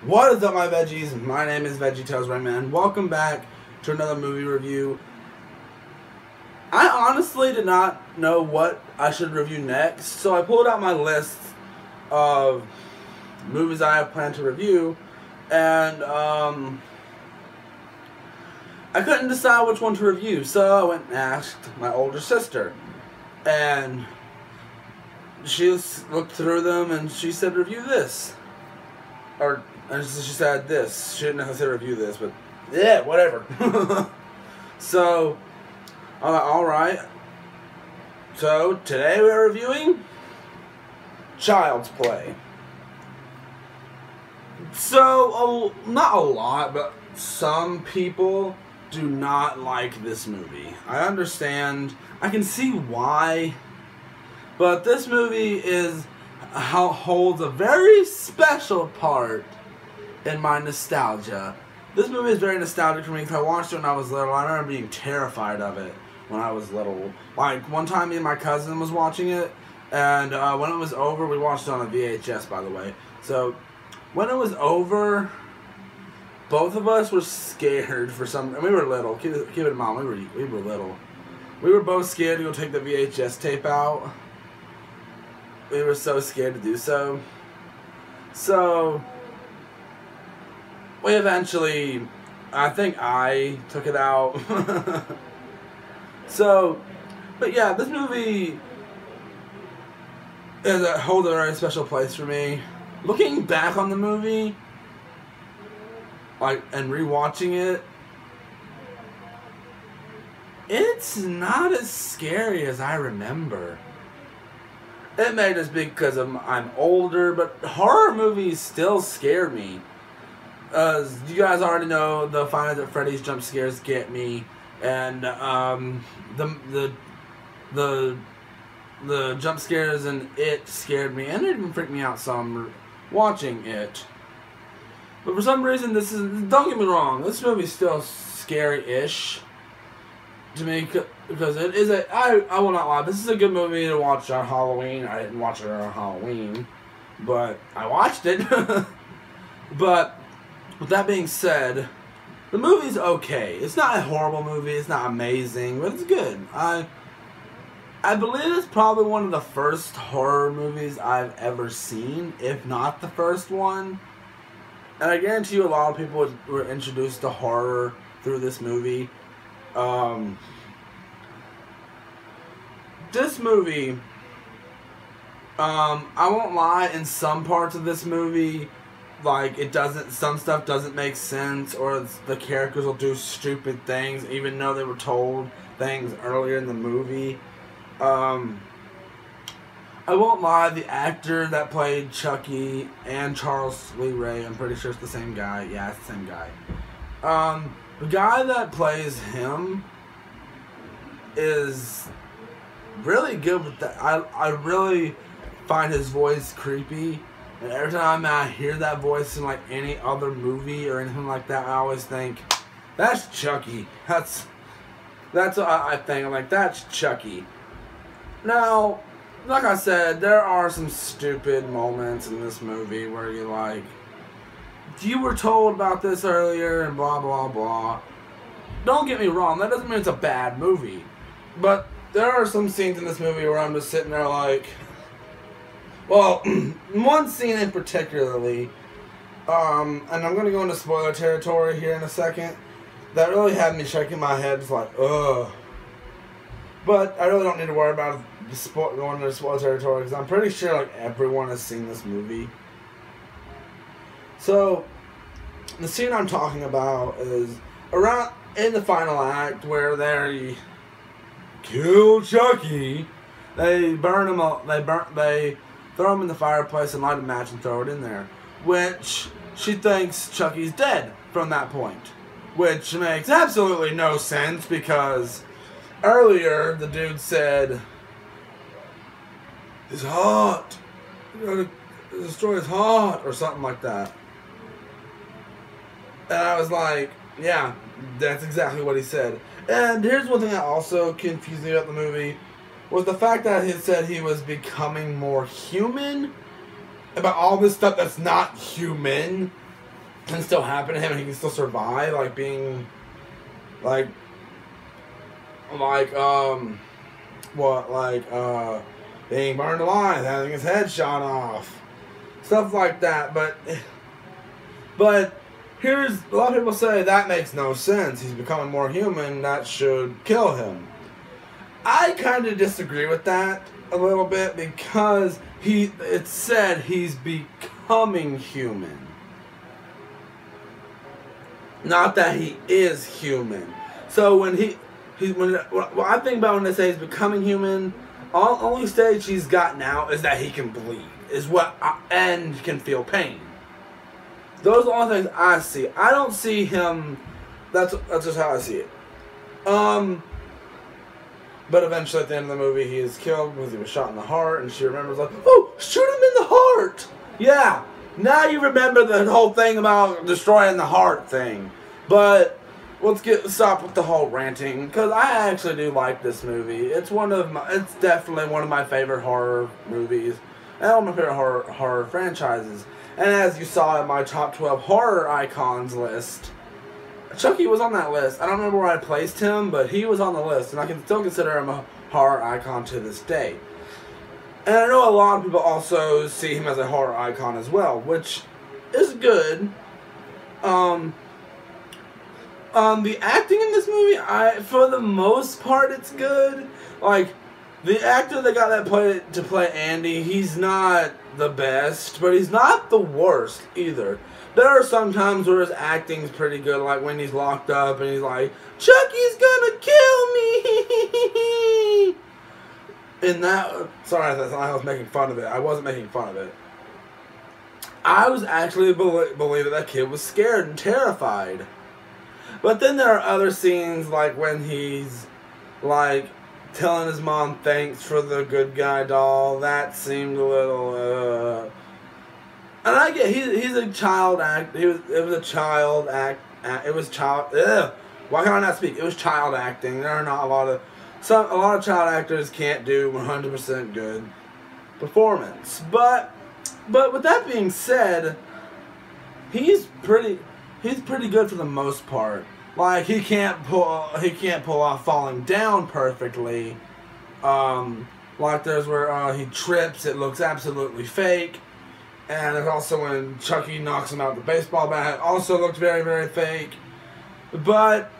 What is up, my veggies? My name is VeggieTales Rayman. Welcome back to another movie review. I honestly did not know what I should review next, so I pulled out my list of movies I have planned to review, and I couldn't decide which one to review, so I went and asked my older sister, and she looked through them and she said, review this. And she said this. She didn't necessarily review this, but yeah, whatever. So, I'm like, alright. So, today we're reviewing Child's Play. So, not a lot, but some people do not like this movie. I understand. I can see why. But this movie holds a very special part in my nostalgia. This movie is very nostalgic for me because I watched it when I was little. I remember being terrified of it when I was little. Like, one time me and my cousin was watching it, and when it was over, we watched it on a VHS, by the way. So, when it was over, both of us were scared for some... And we were little. Keep it in mind, we were little. We were both scared to go take the VHS tape out. We were so scared to do so. So, we eventually, I think I took it out. So, but yeah, this movie holds a very special place for me. Looking back on the movie, and rewatching it, it's not as scary as I remember. It may just be because I'm older, but horror movies still scare me. As you guys already know, the Five Nights at Freddy's jump scares get me, and the jump scares in It scared me, and it even freaked me out some watching it. But for some reason, don't get me wrong, this movie's still scary-ish to me, because it is I will not lie, this is a good movie to watch on Halloween. I didn't watch it on Halloween, but I watched it. But with that being said, the movie's okay. It's not a horrible movie, it's not amazing, but it's good. I believe it's probably one of the first horror movies I've ever seen, if not the first one. And I guarantee you a lot of people were introduced to horror through this movie. This movie, I won't lie, in some parts of this movie, like, some stuff doesn't make sense, or the characters will do stupid things, even though they were told things earlier in the movie. I won't lie, the actor that played Chucky and Charles Lee Ray, I'm pretty sure it's the same guy. Yeah, it's the same guy. The guy that plays him is really good with that. I really find his voice creepy, and every time I hear that voice in like any other movie or anything like that, I always think, that's Chucky. That's what I think. I'm like, that's Chucky. Now, like I said, there are some stupid moments in this movie where you're like, you were told about this earlier and blah blah blah. Don't get me wrong, that doesn't mean it's a bad movie, but there are some scenes in this movie where I'm just sitting there like, well, one scene in particularly, and I'm going to go into spoiler territory here in a second, that really had me shaking my head, just like, ugh. But I really don't need to worry about going into spoiler territory, because I'm pretty sure like everyone has seen this movie. So, the scene I'm talking about is around in the final act where they kill Chucky. They burn him. They throw him in the fireplace and light a match and throw it in there. Which she thinks Chucky's dead from that point. Which makes absolutely no sense, because earlier the dude said, "His heart, you gotta destroy his heart," or something like that. And I was like, yeah, that's exactly what he said. And here's one thing that also confused me about the movie, was the fact that he said he was becoming more human about all this stuff that's not human. can still happen to him and he can still survive, like being, like being burned alive, having his head shot off, stuff like that. But here's, a lot of people say that makes no sense. He's becoming more human. That should kill him. I kind of disagree with that a little bit because it said he's becoming human. Not that he is human. So when what I think about when they say he's becoming human, only stage he's got now is that he can bleed, and can feel pain. Those are the only things I see. I don't see him. That's just how I see it. But eventually at the end of the movie, he is killed because he was shot in the heart, and she remembers like, oh, shoot him in the heart. Yeah. Now you remember the whole thing about destroying the heart thing. But let's stop with the whole ranting, because I actually do like this movie. It's definitely one of my favorite horror movies, and one of my favorite horror franchises. And as you saw in my top 12 horror icons list, Chucky was on that list. I don't remember where I placed him, but he was on the list, and I can still consider him a horror icon to this day. And I know a lot of people also see him as a horror icon as well, which is good. The acting in this movie, for the most part, it's good. Like, the actor that got to play Andy, he's not the best, but he's not the worst either. There are some times where his acting's pretty good, like when he's locked up and he's like, Chucky's gonna kill me! And that, sorry, that's not how I was making fun of it. I wasn't making fun of it. I was actually believing that kid was scared and terrified. But then there are other scenes, like when he's, like, telling his mom thanks for the good guy doll. That seemed a little, and I get he's a child act. It was a child act. It was child. Why can I not speak? It was child acting. There are not a lot of child actors can't do 100% good performance. But with that being said, he's pretty good for the most part. Like he can't pull off falling down perfectly. Like there's where he trips, it looks absolutely fake. And there's also when Chucky knocks him out with the baseball bat, it also looked very, very fake. But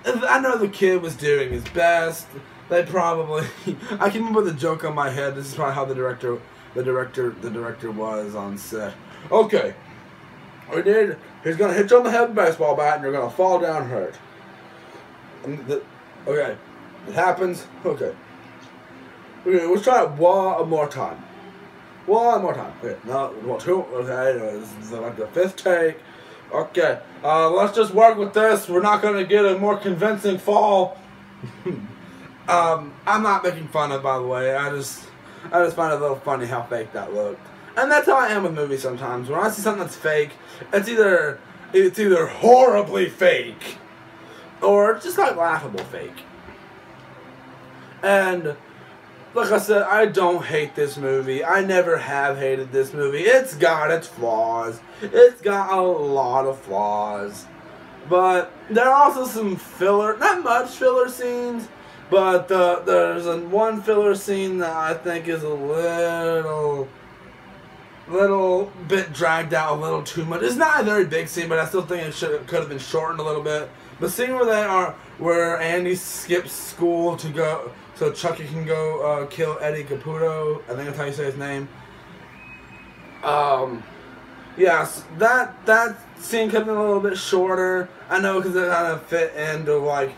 I know the kid was doing his best. They probably I can remember the joke on my head. This is probably how the director was on set. Okay. He's gonna hit you on the head with a baseball bat and you're gonna fall down hurt. Okay. It happens. Okay, let's try it one more time. Okay, now, okay, this is like the 5th take. Okay, let's just work with this. We're not going to get a more convincing fall. I'm not making fun of it, by the way. I just find it a little funny how fake that looked. And that's how I am with movies sometimes. When I see something that's fake, it's either horribly fake, or just like laughable fake. And like I said, I don't hate this movie. I never have hated this movie. It's got its flaws. It's got a lot of flaws. But there are also some filler, not much filler scenes, but there's one filler scene that I think is a little bit dragged out a little too much. It's not a very big scene, but I still think it could have been shortened a little bit. The scene where Andy skips school to go so Chucky can go kill Eddie Caputo. I think that's how you say his name. Yes, that scene could have been a little bit shorter. I know because it kind of fit into like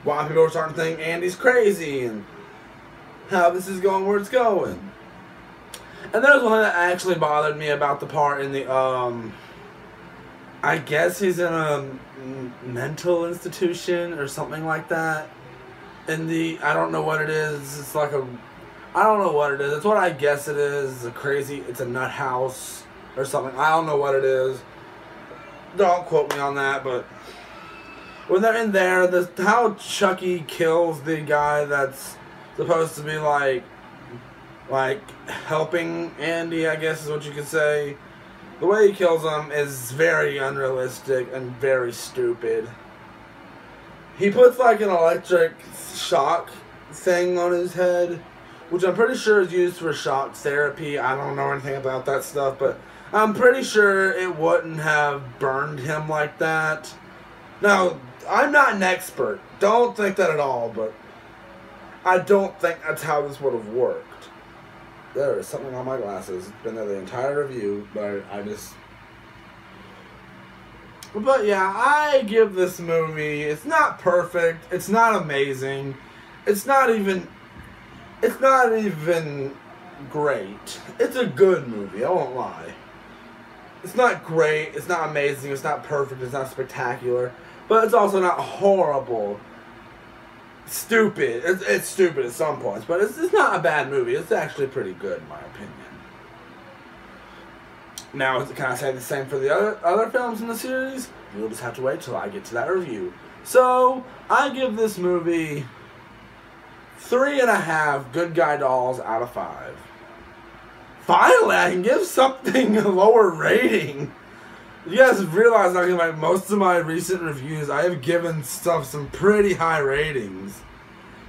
why people are starting to think Andy's crazy and how this is going where it's going. And there's one that actually bothered me about the part in the I guess he's in a mental institution or something like that. I don't know what it is. It's like I don't know what it is. It's what I guess it is. It's a nut house or something. I don't know what it is. Don't quote me on that, but when they're in there, how Chucky kills the guy that's supposed to be like helping Andy, I guess is what you could say. The way he kills him is very unrealistic and very stupid. He puts like an electric shock thing on his head, which I'm pretty sure is used for shock therapy. I don't know anything about that stuff, but I'm pretty sure it wouldn't have burned him like that. Now, I'm not an expert. Don't think that at all, but I don't think that's how this would have worked. There is something on my glasses. It's been there the entire review, but But yeah, I give this movie, it's not perfect, it's not amazing, it's not even great. It's a good movie, I won't lie. It's not great, it's not amazing, it's not perfect, it's not spectacular, but it's also not horrible. Stupid. It's stupid at some points, but it's not a bad movie. It's actually pretty good in my opinion. Now, can I say the same for the other films in the series? You'll just have to wait till I get to that review. So, I give this movie 3.5 good guy dolls out of 5. Finally, I can give something a lower rating. You guys realize I can, like, most of my recent reviews, I have given stuff some pretty high ratings.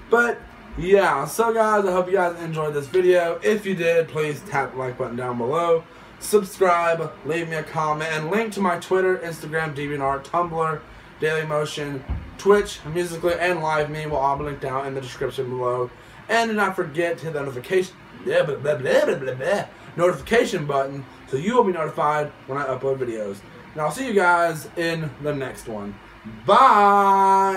But, yeah, so guys, I hope you guys enjoyed this video. If you did, please tap the like button down below. Subscribe, leave me a comment, and link to my Twitter, Instagram, DeviantArt, Tumblr, Dailymotion, Twitch, Musical.ly, and LiveMe will all be linked down in the description below. And do not forget to hit the notification button so you will be notified when I upload videos. And I'll see you guys in the next one. Bye!